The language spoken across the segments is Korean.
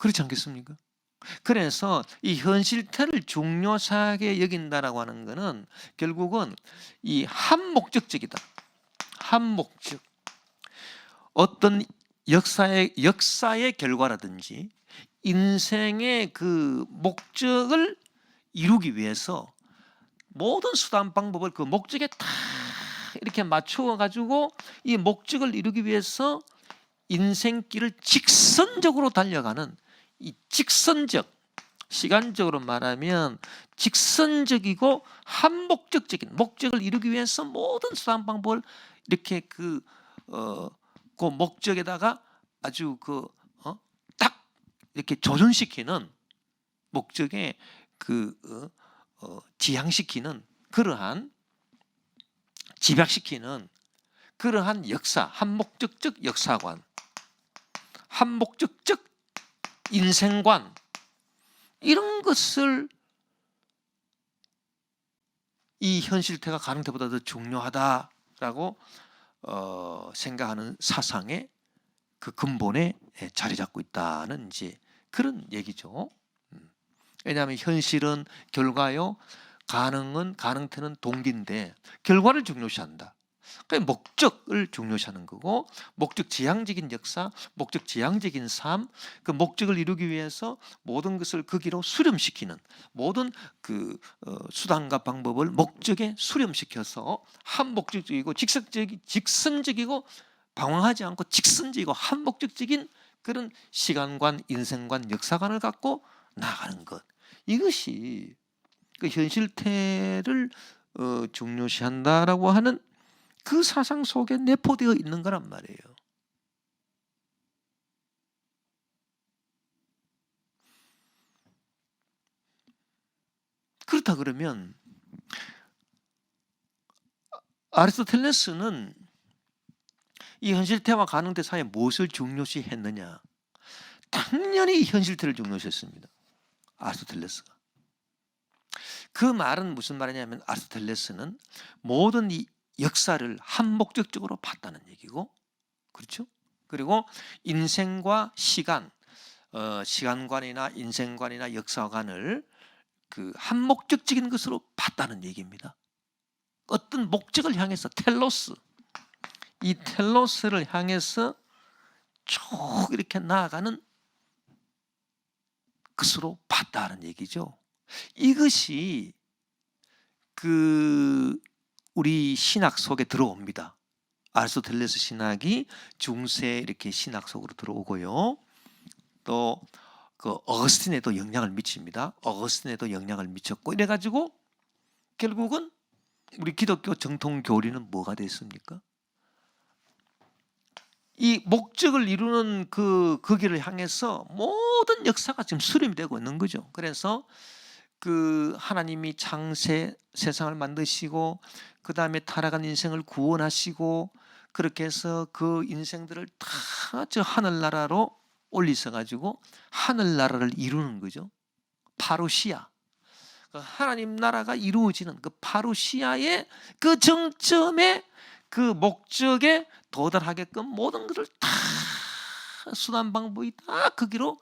그렇지 않겠습니까? 그래서 이 현실태를 중요하게 여긴다라고 하는 것은 결국은 이 한목적적이다. 한목적. 어떤 역사의 결과라든지 인생의 그 목적을 이루기 위해서 모든 수단 방법을 그 목적에 다 이렇게 맞추어 가지고 이 목적을 이루기 위해서 인생길을 직선적으로 달려가는 이 직선적, 시간적으로 말하면 직선적이고 한목적적인 목적을 이루기 위해서 모든 수단 방법을 이렇게 그 목적에다가 아주 딱 이렇게 조준시키는 목적에 지향시키는 그러한 집약시키는 그러한 역사, 한목적적 역사관, 한목적적 인생관 이런 것을 이 현실태가 가능태보다 더 중요하다라고 생각하는 사상의 그 근본에 자리 잡고 있다는 이제 그런 얘기죠. 왜냐하면 현실은 결과요, 가능태는 동기인데 결과를 중요시한다. 그러니까 목적을 중요시하는 거고 목적 지향적인 역사, 목적 지향적인 삶, 그 목적을 이루기 위해서 모든 것을 거기로 수렴시키는 모든 그 수단과 방법을 목적에 수렴시켜서 한목적적이고 직선적이고 방황하지 않고 직선적이고 한목적적인 그런 시간관, 인생관, 역사관을 갖고 나가는 것. 이것이 그 현실태를 중요시한다라고 하는 그 사상 속에 내포되어 있는 거란 말이에요. 그렇다 그러면 아리스토텔레스는 이 현실태와 가능태 사이에 무엇을 중요시했느냐? 당연히 현실태를 중요시했습니다. 아리스토텔레스가. 그 말은 무슨 말이냐면 아리스토텔레스는 모든 이 역사를 한목적적으로 봤다는 얘기고, 그렇죠? 그리고 인생과 시간, 시간관이나 인생관이나 역사관을 그 한목적적인 것으로 봤다는 얘기입니다. 어떤 목적을 향해서 텔로스, 이 텔로스를 향해서 쭉 이렇게 나아가는 것으로 봤다는 얘기죠. 이것이 그 우리 신학 속에 들어옵니다. 아리스토텔레스 신학이 중세 이렇게 신학 속으로 들어오고요. 또 그 어거스틴에도 영향을 미칩니다. 어거스틴에도 영향을 미쳤고 이래가지고 결국은 우리 기독교 정통 교리는 뭐가 됐습니까? 이 목적을 이루는 그 길을 향해서 모든 역사가 지금 수렴이 되고 있는 거죠. 그래서 그 하나님이 창세 세상을 만드시고 그 다음에 타락한 인생을 구원하시고 그렇게 해서 그 인생들을 다 저 하늘나라로 올리셔 가지고 하늘나라를 이루는 거죠. 파루시아. 하나님 나라가 이루어지는 그 파루시아의 그 정점에 그 목적에 도달하게끔 모든 것을 다 수단 방법이 다 거기로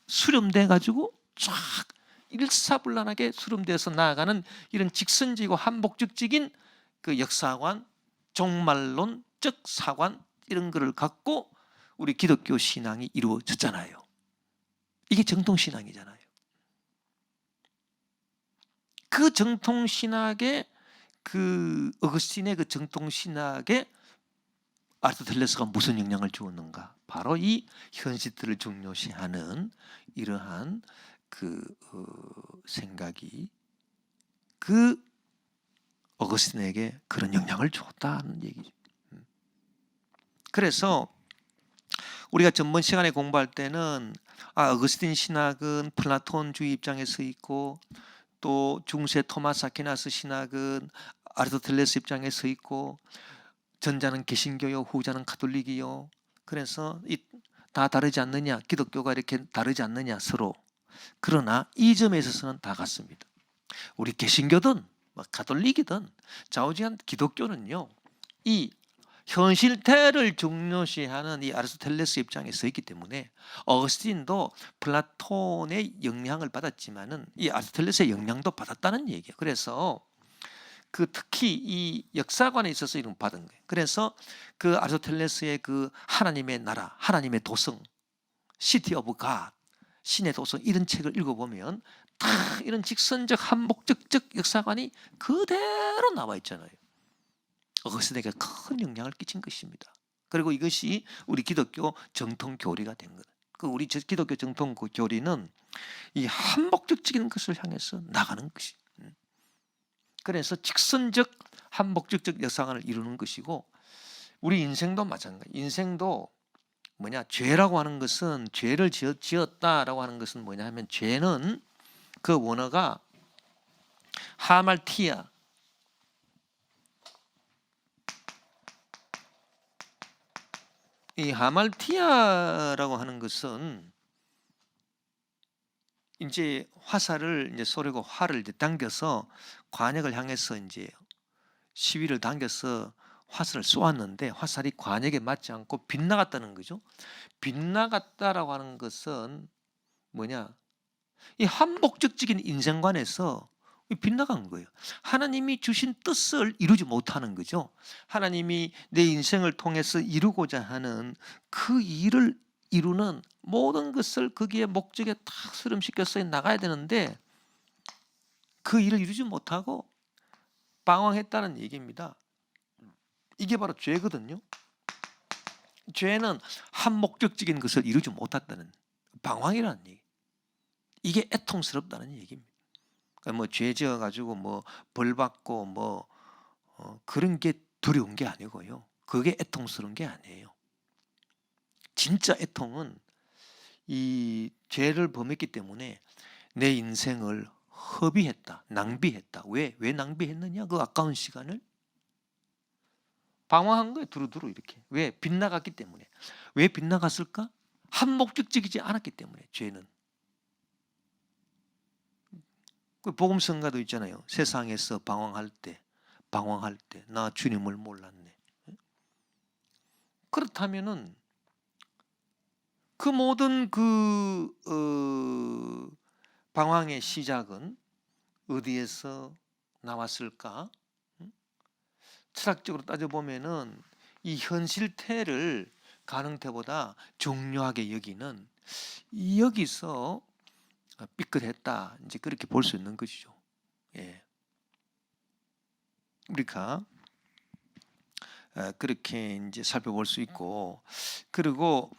수렴돼 가지고 쫙 일사불란하게 수렴돼서 나아가는 이런 직선적이고 한목적적인 그 역사관, 종말론적 사관 이런 거를 갖고 우리 기독교 신앙이 이루어졌잖아요. 이게 정통 신앙이잖아요. 그 정통 신학의 그 어거스틴의 그 정통 신학에 아리스토텔레스가 무슨 영향을 주었는가? 바로 이 현실들을 중요시하는 이러한 그 생각이 그 어거스틴에게 그런 영향을 줬다는 얘기죠. 그래서 우리가 전번 시간에 공부할 때는 어거스틴 신학은 플라톤주의 입장에 서 있고 또 중세 토마스 아퀴나스 신학은 아리스토텔레스 입장에 서 있고 전자는 개신교요 후자는 가톨릭이요. 그래서 다 다르지 않느냐? 기독교가 이렇게 다르지 않느냐 서로. 그러나 이 점에 있어서는 다 같습니다. 우리 개신교든 가톨릭이든 좌우지간 기독교는요. 이 현실태를 중요시하는 이 아리스토텔레스 입장에 서 있기 때문에 어거스틴도 플라톤의 영향을 받았지만은 이 아리스토텔레스의 영향도 받았다는 얘기예요. 그래서 그 특히 이 역사관에 있어서 이런 받은 거예요. 그래서 그 아리스토텔레스의 그 하나님의 나라, 하나님의 도성, 시티 오브 갓, 신의 도성 이런 책을 읽어보면 다 이런 직선적 한목적적 역사관이 그대로 나와 있잖아요. 어거스틴에게 큰 영향을 끼친 것입니다. 그리고 이것이 우리 기독교 정통 교리가 된 거예요. 그 우리 기독교 정통 교리는 이 한목적적인 것을 향해서 나가는 것이. 그래서 직선적 한목적적 역사관을 이루는 것이고 우리 인생도 마찬가지. 인생도 뭐냐? 죄라고 하는 것은 죄를 지었다라고 하는 것은 뭐냐 하면 죄는 그 원어가 하말티아 이 하말티아라고 하는 것은 이제 화살을 이제 쏘려고 활을 이제 당겨서 관역을 향해서 이제 시위를 당겨서 화살을 쏘았는데 화살이 관역에 맞지 않고 빗나갔다는 거죠. 빗나갔다라고 하는 것은 뭐냐? 이 한목적적인 인생관에서 빗나간 거예요. 하나님이 주신 뜻을 이루지 못하는 거죠. 하나님이 내 인생을 통해서 이루고자 하는 그 일을 이루는 모든 것을 거기에 목적에 딱 수렴시켜서 나가야 되는데 그 일을 이루지 못하고 방황했다는 얘기입니다. 이게 바로 죄거든요. 죄는 한목적적인 것을 이루지 못했다는 방황이라는 얘기. 이게 애통스럽다는 얘기입니다. 뭐 죄 지어 가지고 뭐 벌 받고 뭐 그런 게 두려운 게 아니고요. 그게 애통스러운 게 아니에요. 진짜 애통은 이 죄를 범했기 때문에 내 인생을 허비했다, 낭비했다. 왜 낭비했느냐? 그 아까운 시간을 방황한 거예요. 두루두루 이렇게. 왜? 빗나갔기 때문에. 왜 빗나갔을까? 한목적적이지 않았기 때문에 죄는. 그 복음성가도 있잖아요. 세상에서 방황할 때 나 주님을 몰랐네. 그렇다면은 그 모든 방황의 시작은 어디에서 나왔을까? 철학적으로 따져보면은 이 현실태를 가능태보다 중요하게 여기는 여기서 삐끗했다. 이제 그렇게 볼 수 있는 것이죠. 예. 우리가 그렇게 이제 살펴볼 수 있고, 그리고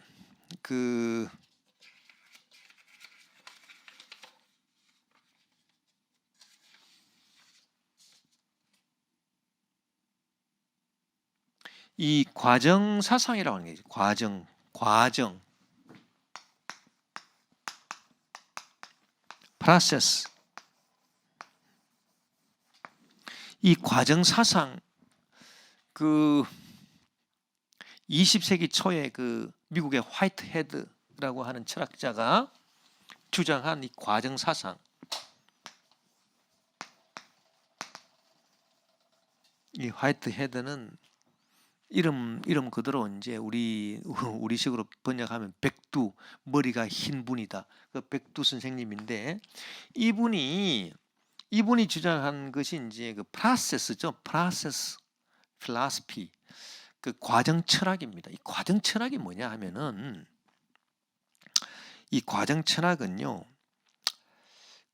이 과정 사상이라고 하는 게 과정 process. 이 과정 사상 20세기 초에 미국의 화이트헤드라고 하는 철학자가 주장한 이 과정 사상. 이 화이트헤드는 이름 그대로 이제 우리식으로 번역하면 백두, 머리가 흰 분이다. 그 백두 선생님인데 이분이 주장한 것이 이제 프로세스죠. 프로세스 필로소피. 그 과정 철학입니다. 이 과정 철학이 뭐냐 하면은 이 과정 철학은요.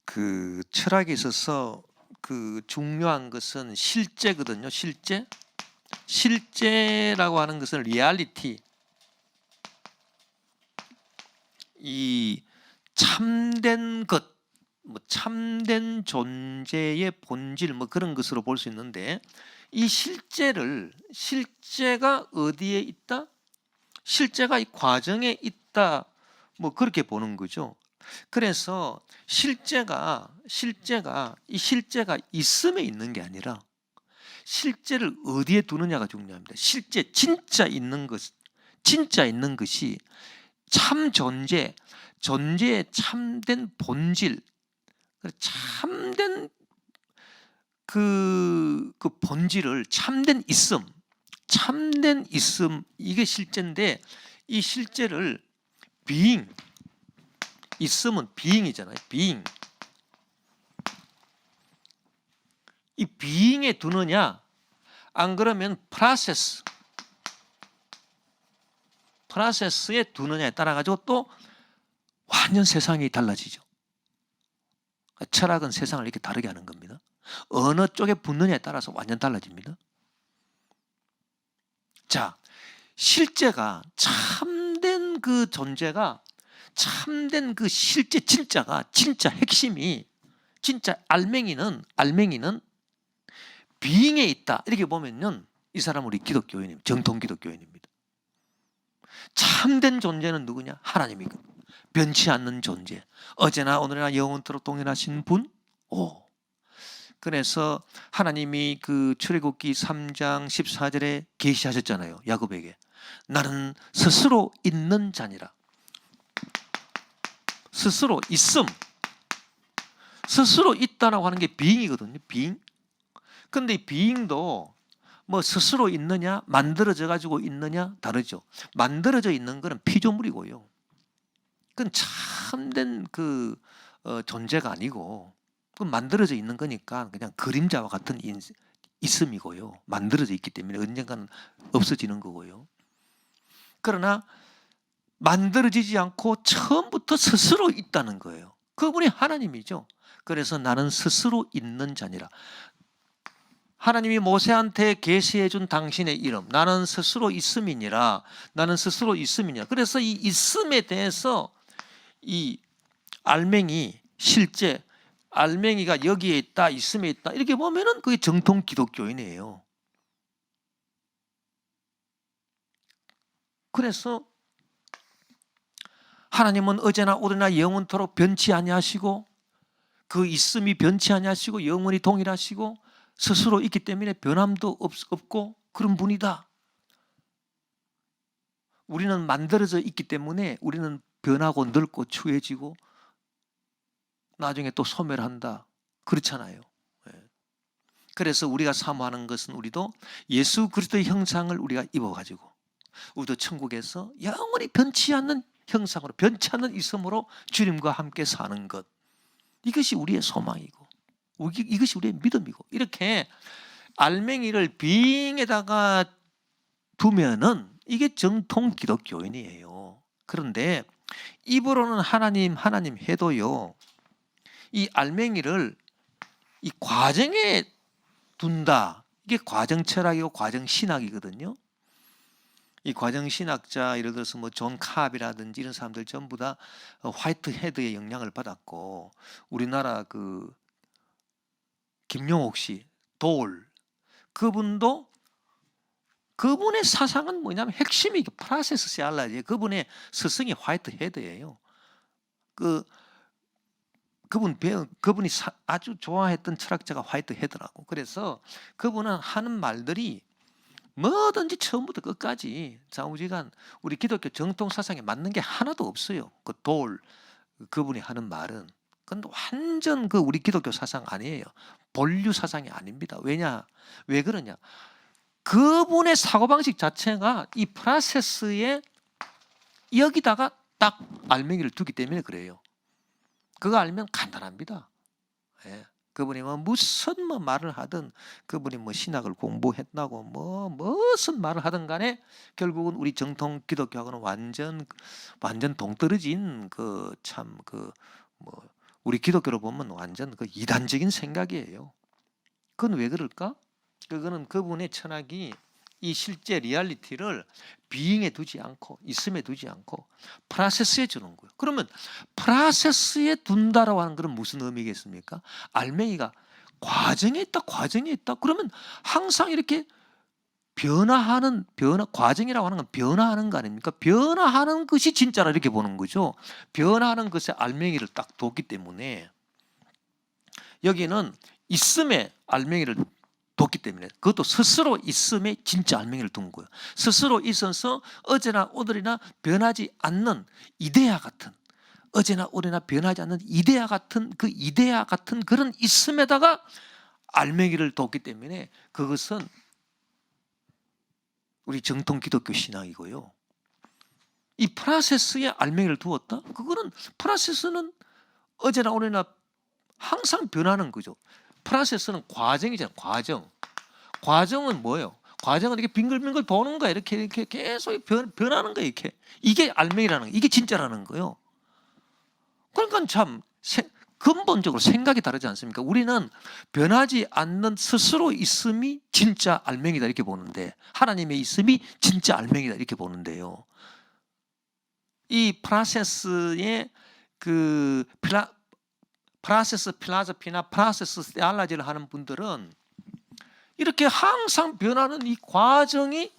그 철학에 있어서 중요한 것은 실제거든요. 실제라고 하는 것은 리얼리티, 이 참된 것, 뭐 참된 존재의 본질, 뭐 그런 것으로 볼 수 있는데 이 실제가 어디에 있다? 실제가 이 과정에 있다. 뭐 그렇게 보는 거죠. 그래서 실제가 있음에 있는 게 아니라 실제를 어디에 두느냐가 중요합니다. 실제 진짜 있는 것이 참 존재의 참된 본질, 참된 그 본질을 참된 있음, 참된 있음, 이게 실제인데 이 실제를 being, 있음은 being이잖아요. being. 이 being에 두느냐, 안 그러면 프로세스에 두느냐에 따라 가지고 또 완전 세상이 달라지죠. 철학은 세상을 이렇게 다르게 하는 겁니다. 어느 쪽에 붙느냐에 따라서 완전 달라집니다. 자, 실제가 참된 그 존재가, 참된 그 실제 진짜 핵심이, 진짜 알맹이는 being에 있다. 이렇게 보면은 이 사람은 우리 기독교인입니다. 정통 기독교인입니다. 참된 존재는 누구냐? 하나님이고 변치 않는 존재. 어제나 오늘이나 영원토록 동일하신 분. 그래서 하나님이 그 출애굽기 3장 14절에 계시하셨잖아요. 야곱에게. 나는 스스로 있는 자니라. 스스로 있음. 스스로 있다라고 하는 게 being이거든요. being. 근데 이 being도 뭐 스스로 있느냐, 만들어져 가지고 있느냐 다르죠. 만들어져 있는 거는 피조물이고요. 그건 참된 그 존재가 아니고, 그건 만들어져 있는 거니까 그냥 그림자와 같은 있음이고요. 만들어져 있기 때문에 언젠가는 없어지는 거고요. 그러나 만들어지지 않고 처음부터 스스로 있다는 거예요. 그분이 하나님이죠. 그래서 나는 스스로 있는 자니라. 하나님이 모세한테 계시해 준 당신의 이름, 나는 스스로 있음이니라. 나는 스스로 있음이니라. 그래서 이 있음에 대해서 이 알맹이, 실제 알맹이가 여기에 있다, 있음에 있다, 이렇게 보면은 그게 정통 기독교인이에요. 그래서 하나님은 어제나 오늘이나 영원토록 변치 아니하시고, 그 있음이 변치 아니하시고 영원히 동일하시고 스스로 있기 때문에 변함도 없고 그런 분이다. 우리는 만들어져 있기 때문에 우리는 변하고 늙고 추해지고 나중에 또 소멸한다. 그렇잖아요. 그래서 우리가 사모하는 것은 우리도 예수 그리스도의 형상을 우리가 입어가지고 우리도 천국에서 영원히 변치 않는 형상으로, 변치 않는 있음으로 주님과 함께 사는 것. 이것이 우리의 소망이고 이것이 우리의 믿음이고, 이렇게 알맹이를 being에다가 두면은 이게 정통 기독교인이에요. 그런데 입으로는 하나님 해도요, 이 알맹이를 이 과정에 둔다. 이게 과정철학이고 과정신학이거든요. 이 과정신학자, 예를 들어서 뭐 존 카비라든지 이런 사람들 전부 다 화이트 헤드의 영향을 받았고, 우리나라 그 김용옥 씨, 그분의 사상은 뭐냐면 핵심이 프로세스 시알라지. 그분의 스승이 화이트 헤드예요. 그분이 아주 좋아했던 철학자가 화이트 헤드라고. 그래서 그분은 하는 말들이 뭐든지 처음부터 끝까지 좌우지간 우리 기독교 정통 사상에 맞는 게 하나도 없어요. 그분이 하는 말은 그건 완전 그 우리 기독교 사상 아니에요. 본류 사상이 아닙니다. 왜 그러냐? 그분의 사고방식 자체가 이 프로세스에 여기다가 딱 알맹이를 두기 때문에 그래요. 그거 알면 간단합니다. 그분이 무슨 말을 하든, 그분이 신학을 공부했다고 무슨 말을 하든 간에 결국은 우리 정통 기독교하고는 완전 동떨어진 우리 기독교로 보면 완전 그 이단적인 생각이에요. 그건 왜 그럴까? 그거는 그분의 철학이 이 실제 리얼리티를 being에 두지 않고 있음에 두지 않고 프로세스에 주는 거예요. 그러면 프로세스에 둔다라고 하는 것은 무슨 의미겠습니까? 알맹이가 과정에 있다. 그러면 항상 이렇게 과정이라고 하는 건 변화하는 거 아닙니까? 변화하는 것이 진짜라 이렇게 보는 거죠. 변화하는 것에 알맹이를 딱 뒀기 때문에 여기는 있음에 알맹이를 뒀기 때문에, 그것도 스스로 있음에 진짜 알맹이를 둔 거예요. 스스로 있어서 어제나 오늘이나 변하지 않는 이데아 같은, 어제나 오늘이나 변하지 않는 이데아 같은 그런 있음에다가 알맹이를 뒀기 때문에 그것은 우리 정통 기독교 신앙이고요. 이 프로세스에 알맹이를 두었다? 그거는 프로세스는 어제나 오늘이나 항상 변하는 거죠. 프로세스는 과정이잖아요. 과정은 뭐예요? 과정은 이렇게 빙글빙글 도는 거야. 이렇게 계속 변하는 거야. 이렇게. 이게 알맹이라는 거예요. 이게 진짜라는 거예요. 그러니까 참 근본적으로 생각이 다르지 않습니까? 우리는 변하지 않는 스스로 있음이 진짜 알맹이다 이렇게 보는데, 하나님의 있음이 진짜 알맹이다 이렇게 보는데요. 이 프로세스의 그 프로세스 필라소피나 프로세스 테올로지를 하는 분들은 이렇게 항상 변하는 이 과정이,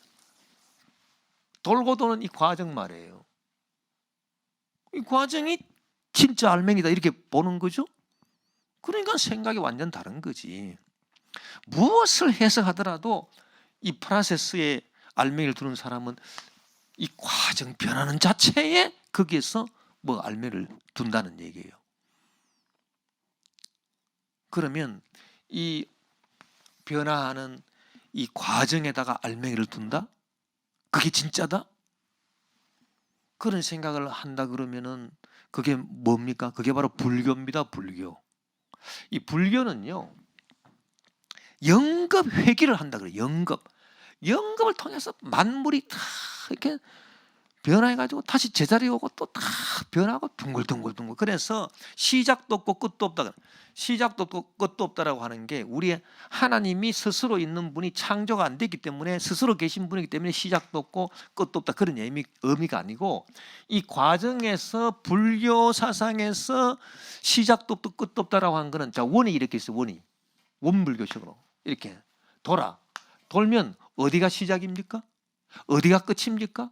돌고 도는 이 과정 말이에요. 이 과정이 진짜 알맹이다 이렇게 보는 거죠. 그러니까 생각이 완전 다른 거지. 무엇을 해석하더라도 이 프로세스에 알맹이를 두는 사람은 이 과정 변하는 자체에 거기에서 뭐 알맹이를 둔다는 얘기예요. 그러면 이 변화하는 이 과정에다가 알맹이를 둔다? 그게 진짜다? 그런 생각을 한다 그러면은 그게 뭡니까? 그게 바로 불교입니다. 불교. 이 불교는요, 영급 회귀를 한다 그래요. 영급을 통해서 만물이 다 이렇게 변화해가지고 다시 제자리에 오고 또 다 변하고 둥글둥글둥글. 그래서 시작도 없고 끝도 없다. 시작도 없고 끝도 없다라고 하는 게, 우리 하나님이 스스로 있는 분이 창조가 안 됐기 때문에, 스스로 계신 분이기 때문에 시작도 없고 끝도 없다, 그런 의미가 아니고, 이 과정에서 불교 사상에서 시작도 없고 끝도 없다라고 하는 거는, 자, 원이 이렇게 있어요. 원불교식으로 이렇게 돌면 어디가 시작입니까? 어디가 끝입니까?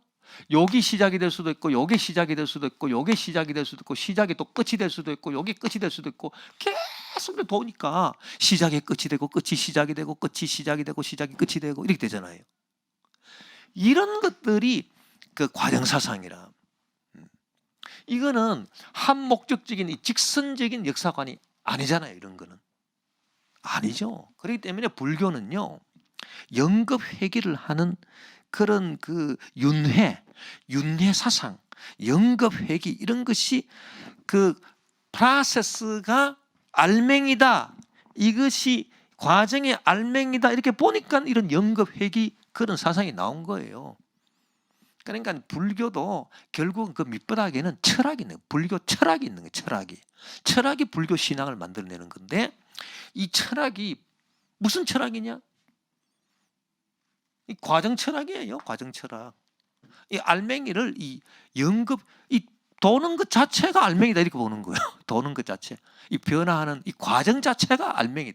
여기 시작이 될 수도 있고, 여기 시작이 될 수도 있고, 여기 시작이 될 수도 있고, 시작이 또 끝이 될 수도 있고, 여기 끝이 될 수도 있고, 계속 도니까 시작이 끝이 되고, 끝이 시작이 되고, 끝이 시작이 되고, 시작이 끝이 되고, 이렇게 되잖아요. 이런 것들이 그 과정사상이라. 이거는 한 목적적인 직선적인 역사관이 아니잖아요. 이런 거는 아니죠. 그렇기 때문에 불교는요, 영급 회귀를 하는 그런 그 윤회 사상, 영급 회귀, 이런 것이 그 프로세스가 알맹이다, 이것이 과정의 알맹이다, 이렇게 보니까 이런 영급 회귀 그런 사상이 나온 거예요. 그러니까 불교도 결국은 그 밑바닥에는 철학이 있는 거예요. 불교 철학이 있는 거예요. 철학이 불교 신앙을 만들어내는 건데, 이 철학이 무슨 철학이냐? 이 과정 철학이에요. 과정 철학. 이 알맹이를, 이 영급, 이 도는 것 자체가 알맹이다 이렇게 보는 거예요. 도는 것 자체, 이 변화하는 이 과정 자체가 알맹이.